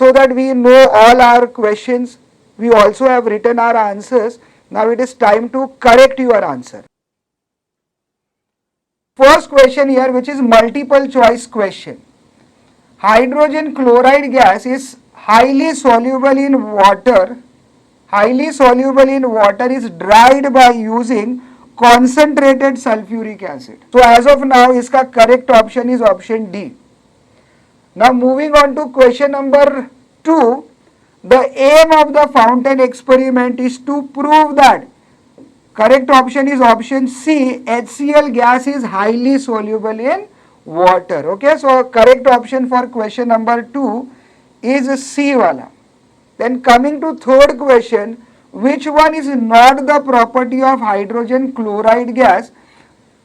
So that we know all our questions, we also have written our answers. Now it is time to correct your answer. First question here, which is multiple choice question. Hydrogen chloride gas is highly soluble in water. Highly soluble in water is dried by using concentrated sulfuric acid. So as of now, इसका correct option is option D. Now moving on to question number 2. The aim of the fountain experiment is to prove that correct option is option C, HCl gas is highly soluble in water. Okay, so correct option for question number 2 is C wala. Then coming to third question, which one is not the property of hydrogen chloride gas?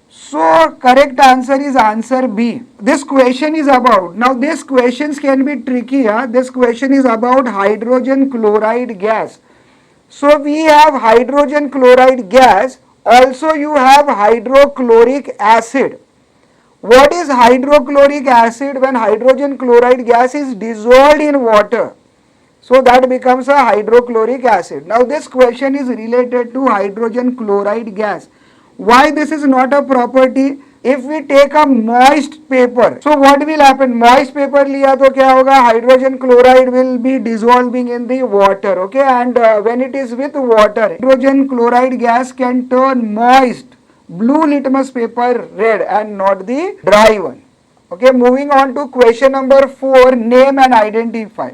So correct answer is answer B. This question is about, now these questions can be tricky. This question is about hydrogen chloride gas. So we have hydrogen chloride gas, also you have hydrochloric acid. What is hydrochloric acid? When hydrogen chloride gas is dissolved in water, so that becomes a hydrochloric acid. Now this question is related to hydrogen chloride gas. Why this is not a property? If we take a moist paper, so what will happen? Moist paper लिया तो क्या होगा? Hydrogen chloride will be dissolving in the water, okay? And when it is with water, hydrogen chloride gas can turn moist blue litmus paper red and not the dry one. Okay, moving on to question number 4, name and identify.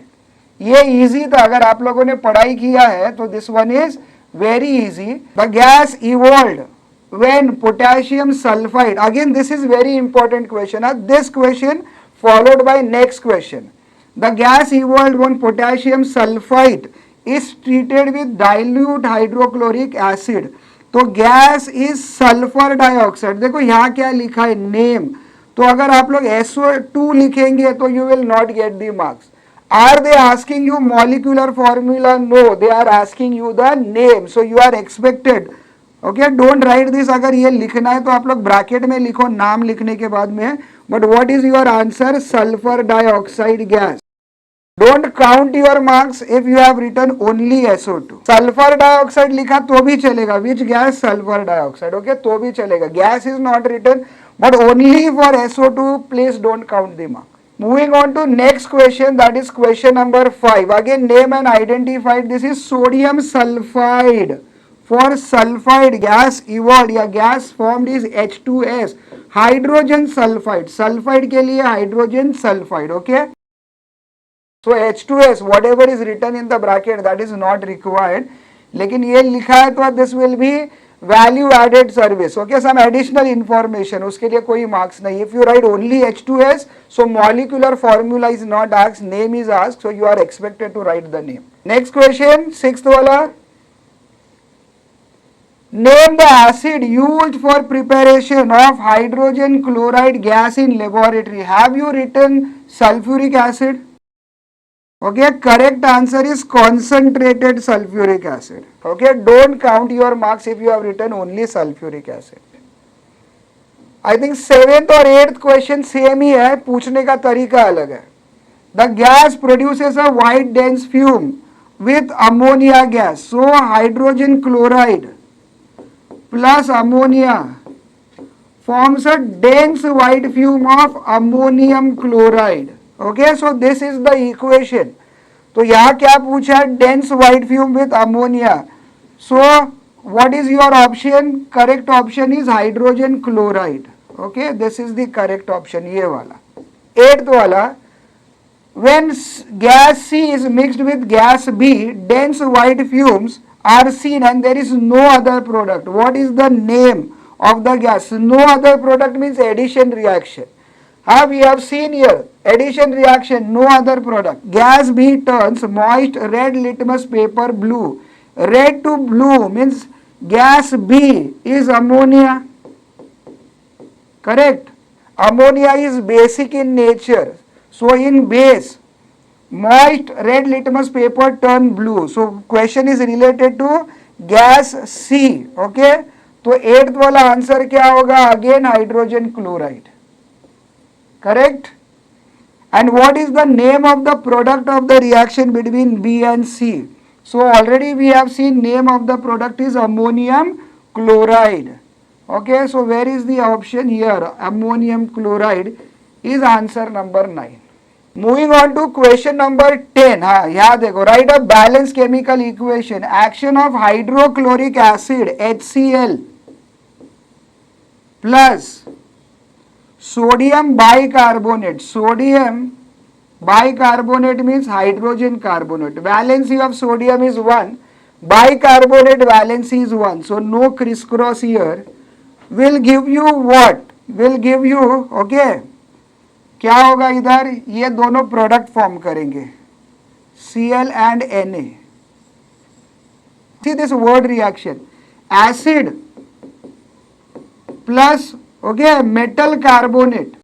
ये easy था, अगर आप लोगों ने पढ़ाई किया है तो this one is very easy. The gas evolved when potassium sulfide, again this is very important question. This question followed by next question. The gas evolved when potassium sulfide is treated with dilute hydrochloric acid. तो gas is sulphur dioxide. देखो यहाँ क्या लिखा है, name. तो अगर आप लोग SO2 लिखेंगे तो you will not get the marks. Are they asking you molecular formula? No, they are asking you the name. So you are expected, okay, don't write this. अगर ये लिखना है तो आप लोग ब्रैकेट में लिखो नाम लिखने के बाद में. But what is your answer? Sulphur dioxide gas. Don't count your marks if you have written only SO2. Sulphur dioxide लिखा तो भी चलेगा. Which gas? Sulphur dioxide. Okay, तो भी चलेगा. Gas is not written, but only for SO2. Please don't count the mark. Moving on to next question, that is question number 5. Again, name and identify. This is sodium sulfide. For sulfide gas evolved या gas formed is H2S. Hydrogen sulphide, sulphide के लिए hydrogen sulphide. Okay, so H2S whatever is written in the bracket that is not required. लेकिन ये लिखा है तो this will be value added service. Okay, some additional information, उसके लिए कोई marks नहीं. If you write only H2S, so molecular formula is not asked, name is asked, so you are expected to write the name. Next question, 6th वाला. Name the acid used for preparation of hydrogen chloride gas in laboratory. Have you written sulfuric acid? Okay, correct answer is concentrated sulfuric acid. Okay, don't count your marks if you have written only sulfuric acid. I think 7th और 8th question same ही है, पूछने का तरीका अलग है. The gas produces a white dense fume with ammonia gas. So hydrogen chloride plus ammonia forms a dense white fume of ammonium chloride. Okay, so this is the equation. तो यहाँ क्या पूछा है? Dense white fume with ammonia. So what is your option? Correct option is hydrogen chloride. Okay, this is the correct option. ये वाला. 8th वाला, when gas C is mixed with gas B, dense white fumes are seen and there is no other product. What is the name of the gas? No other product means addition reaction. We have seen here addition reaction, no other product. Gas B turns moist red litmus paper blue. Red to blue means gas B is ammonia. Correct. Ammonia is basic in nature. So in base, moist red litmus paper turn blue. So question is related to gas C. Okay. तो 8th वाला answer क्या होगा? Again hydrogen chloride. Correct. And what is the name of the product of the reaction between B and C? So already we have seen name of the product is ammonium chloride. Okay, so where is the option here? Ammonium chloride is answer number 9. Moving on to question number 10. हाँ यहाँ देखो, write a balanced chemical equation. Action of hydrochloric acid HCl plus sodium bicarbonate. Sodium bicarbonate means hydrogen carbonate. Valency of sodium is 1. Bicarbonate valency is 1. So no crisscross here. Will give you what? Will give you, okay, क्या होगा इधर? ये दोनों product form करेंगे, Cl and Na. See this word reaction. Acid plus, okay, metal carbonate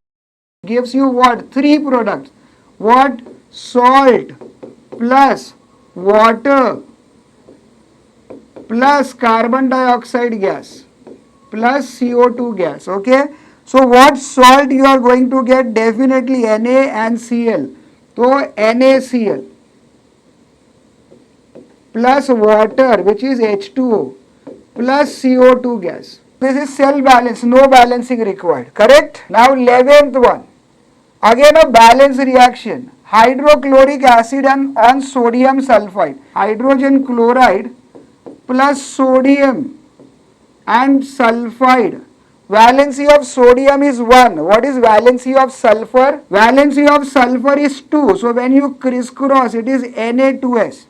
gives you what? 3 products. What? Salt plus water plus carbon dioxide gas plus CO2 gas. Okay, so what salt you are going to get? Definitely Na and Cl. So NaCl plus water, which is H2O, plus CO2 gas. This is cell balance, no balancing required. Correct. Now 11th one, again a balance reaction. Hydrochloric acid and on sodium sulfide. Hydrogen chloride plus sodium and sulfide. Valency of sodium is 1. What is valency of sulfur? Valency of sulfur is 2. So when you crisscross, it is Na2S.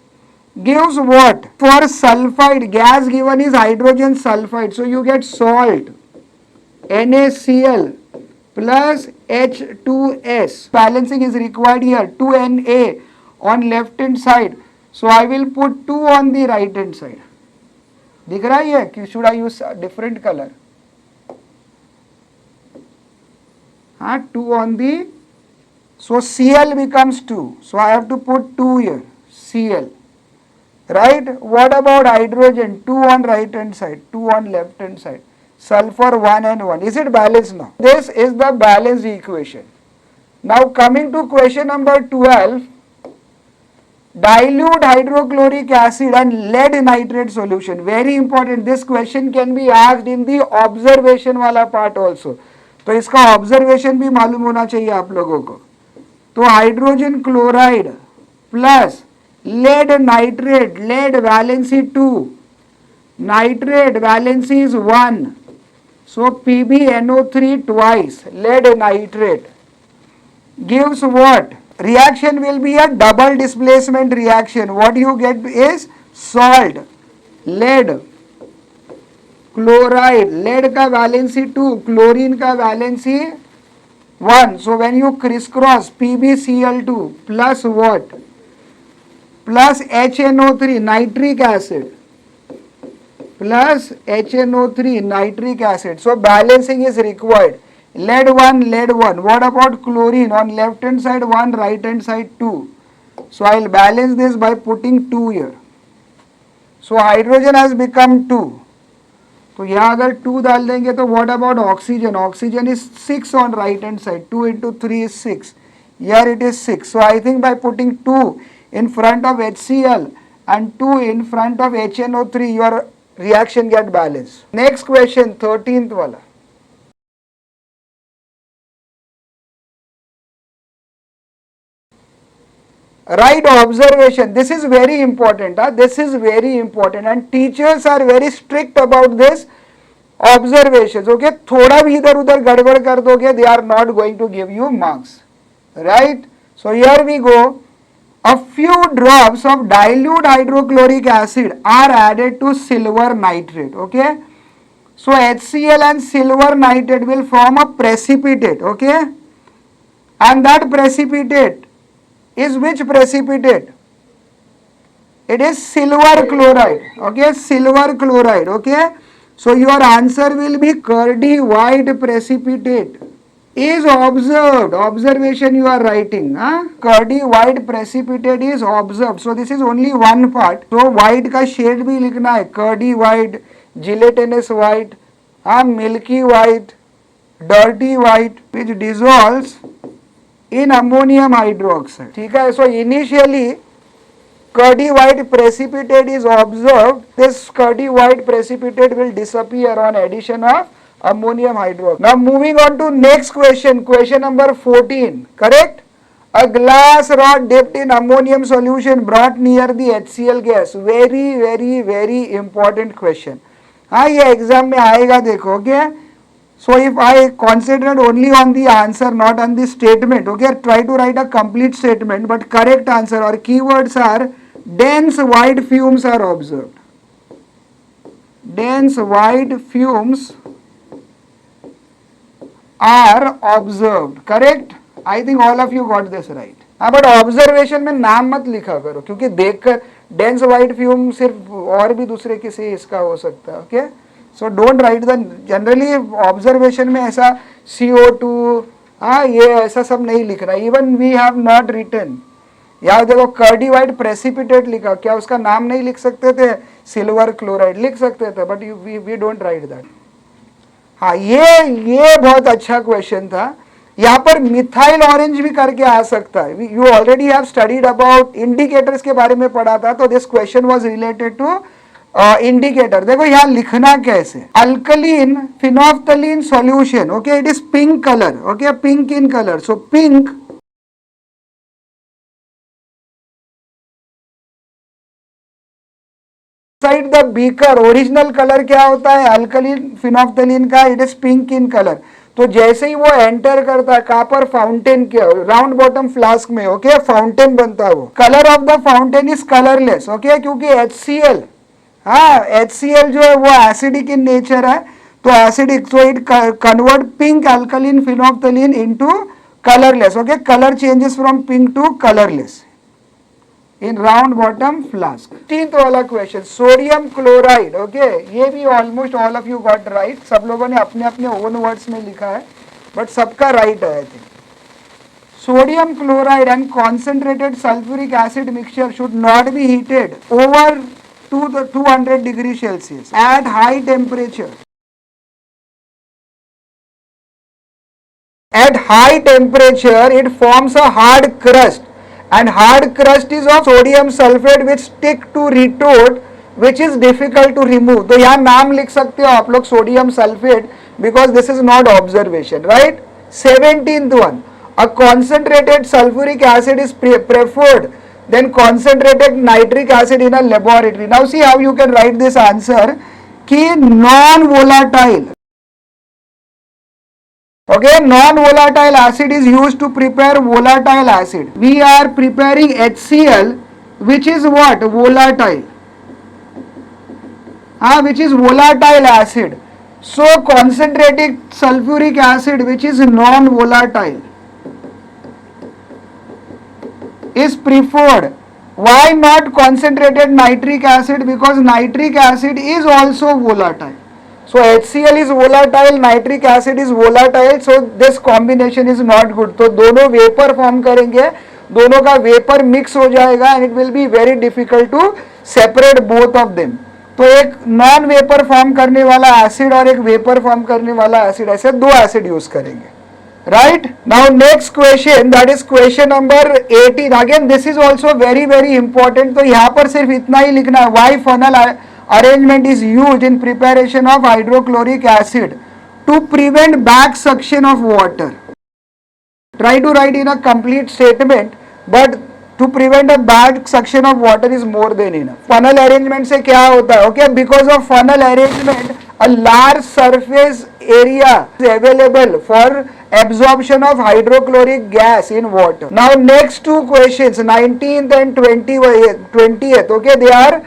Gives what? For sulfide, gas given is hydrogen sulfide. So you get salt, NaCl plus H2S. Balancing is required here. 2Na on left hand side. So I will put 2 on the right hand side. दिख रहा है कि should I use different color? हाँ, 2 on the, so Cl becomes 2. So I have to put 2 here, Cl. Right? What about hydrogen? 2 on right hand side, 2 on left hand side. Sulfur 1 and 1. Is it balanced now? This is the balanced equation. Now coming to question number 12. Dilute hydrochloric acid and lead nitrate solution. Very important. This question can be asked in the observation वाला part also. तो इसका observation भी मालूम होना चाहिए आप लोगों को. तो hydrogen chloride plus lead nitrate, lead valency 2, nitrate valency is 1. So PbNO3 twice, lead nitrate gives what? Reaction will be a double displacement reaction. What you get is salt, lead, chloride. Lead का valency 2, chlorine का valency 1. So when you crisscross PbCl2 plus what? Plus HNO3, nitric acid, plus HNO3 nitric acid. So balancing is required. Lead 1, lead 1. What about chlorine? On left hand side 1, right hand side 2. So I will balance this by putting 2 here. So hydrogen has become 2. तो यहाँ अगर 2 डाल देंगे तो what about oxygen? Oxygen is 6 on right hand side. 2 into 3 is 6. Here it is 6. So I think by putting 2 in front of HCl and 2 in front of HNO3, your reaction get balanced. Next question, 13th wala. Right observation. This is very important. This is very important and teachers are very strict about this observations. Okay, थोड़ा भी इधर उधर गड़बड़ कर दोगे, they are not going to give you marks. Right? So here we go. A few drops of dilute hydrochloric acid are added to silver nitrate. Okay. So HCl and silver nitrate will form a precipitate. Okay. And that precipitate is which precipitate? It is silver chloride. Okay. Silver chloride. Okay. So your answer will be curdy white precipitate. Is observed. Observation you are writing. Curdy white precipitate is observed. So this is only one part. So white का shade भी लिखना है. Curdy white, gelatinous white, milky white, dirty white, which dissolves in ammonium hydroxide. ठीक है. So initially curdy white precipitate is observed. This curdy white precipitate will disappear on addition of ammonium hydroxide. Now moving on to next question, question number 14, correct? A glass rod dipped in ammonium solution brought near the HCl gas. Very important question. हाँ ये exam में आएगा देखो. Okay, so if I concentrate only on the answer not on the statement, okay, try to write a complete statement, but correct answer or keywords are dense white fumes are observed. Dense white fumes are observed. Correct? I think all of you got this right. but observation में नाम मत लिखा करो क्योंकि देखकर dense white fume सिर्फ और भी दूसरे किसी इसका हो सकता है. Okay? So don't write the generally observation में ऐसा CO2 ये ऐसा सब नहीं लिखना. Even we have not written. यहाँ देखो कर्डी वाइट प्रेसिपिटेट लिखा, क्या उसका नाम नहीं लिख सकते थे? सिल्वर क्लोराइड लिख सकते थे, but we don't write that. हाँ ये बहुत अच्छा क्वेश्चन था. यहाँ पर मिथाइल ऑरेंज भी करके आ सकता है. You already have studied about indicators के बारे में पढ़ा था, तो this question was related to indicator. देखो यहाँ लिखना कैसे, alkaline phenolphthalein solution. Okay, it is pink colour. Okay, pink in colour. So pink side the beaker. Original colour क्या होता है अल्कलीन फिनोफ्थलीन का? It is pink in colour. तो जैसे ही वो एंटर करता है कहाँ पर? फाउंटेन के राउंड बॉटम फ्लास्क में. ओके, फाउंटेन बनता है वो. Colour of the fountain is colourless. Okay, क्योंकि HCl HCl जो है वो एसिडिक इन नेचर है, तो acidic, so it convert pink alkaline phenolphthalein into colourless. Okay, colour changes from pink to colourless in round bottom flask. 15th वाला question, sodium chloride. Okay, ये भी almost all of you got right. सब लोगों ने अपने अपने own words में लिखा है, बट सबका राइट है I think. Sodium chloride and concentrated sulphuric acid mixture should not be heated over 200 degree Celsius at high temperature. At high temperature, it forms a hard crust, and hard crust is of sodium sulfate which stick to retort, which is difficult to remove. तो यहाँ नाम लिख सकते हो आप लोग sodium sulphate, because this is not observation, right? 17th one, a concentrated sulfuric acid is preferred than concentrated nitric acid in a laboratory. Now see how you can write this answer कि non volatile. Okay, non-volatile acid is used to prepare volatile acid. We are preparing HCl, which is what? Volatile. Which is volatile acid. So concentrated sulfuric acid, which is non-volatile, is preferred Why not concentrated nitric acid? Because nitric acid is also volatile. So HCl is volatile, nitric acid is volatile, so this combination is not good. तो दोनों vapour form करेंगे, दोनों का vapour mix हो जाएगा and it will be very difficult to separate both of them. तो एक non vapour form करने वाला एसिड और एक वेपर फॉर्म करने वाला एसिड, ऐसे दो एसिड यूज करेंगे. Right? Now next question, that is question number 18. Again this is also very important. तो यहाँ पर सिर्फ इतना ही लिखना है. Why funnel arrangement is used in preparation of hydrochloric acid to prevent back suction of water. Try to write in a complete statement, but to prevent a bad suction of water is more than enough. Funnel arrangement से क्या होता है? Okay, because of funnel arrangement, a large surface area is available for absorption of hydrochloric gas in water. Now next two questions, 19th and 20th, okay, they are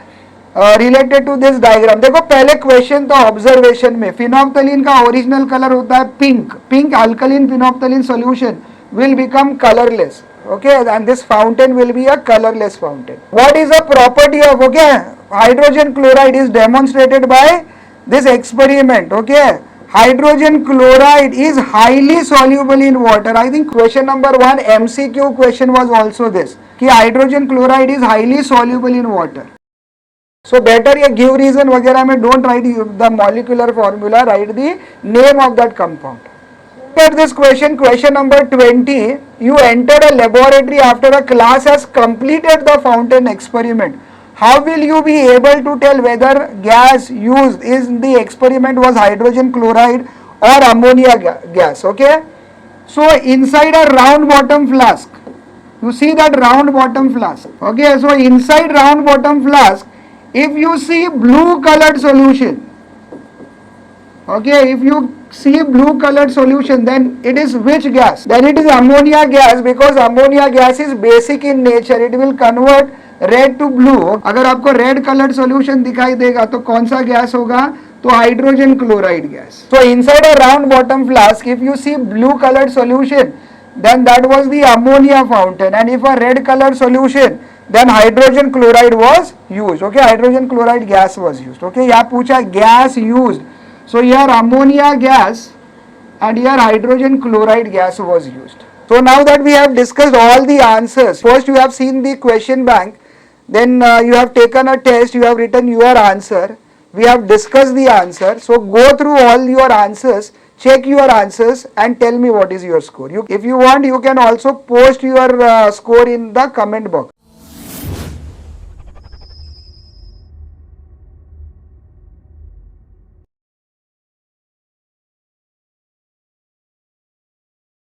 related to this diagram. देखो पहले question था observation में, phenolphthalein का original colour होता है pink. Pink alkaline phenolphthalein solution will become colorless, okay, and this fountain will be a colorless fountain. What is the property of, okay, hydrogen chloride is demonstrated by this experiment, okay. Hydrogen chloride is highly soluble in water. I think question number 1 MCQ question was also this, कि hydrogen chloride is highly soluble in water. So better ये give reason वगैरह में don't write the molecular formula, write the name of that compound. Look at this question, question number 20. You entered a laboratory after a class has completed the fountain experiment. How will you be able to tell whether gas used in the experiment was hydrogen chloride or ammonia gas? Okay. So inside a round bottom flask, you see that round bottom flask. Okay. So inside round bottom flask, if you see blue colored solution, okay, if you see blue colored solution, then it is which gas? Then it is ammonia gas, because ammonia gas is basic in nature. It will convert red to blue. अगर आपको red colored solution दिखाई देगा तो कौन सा gas होगा? तो hydrogen chloride gas. So inside a round bottom flask, if you see blue colored solution, then that was the ammonia fountain, and if a red colored solution, then hydrogen chloride was used. Okay, hydrogen chloride gas was used. Okay, यहाँ पूछा gas used. So here ammonia gas and here hydrogen chloride gas was used. So now that we have discussed all the answers, first you have seen the question bank, then you have taken a test, you have written your answer, we have discussed the answer. So go through all your answers, check your answers and tell me what is your score. If you want, you can also post your score in the comment box.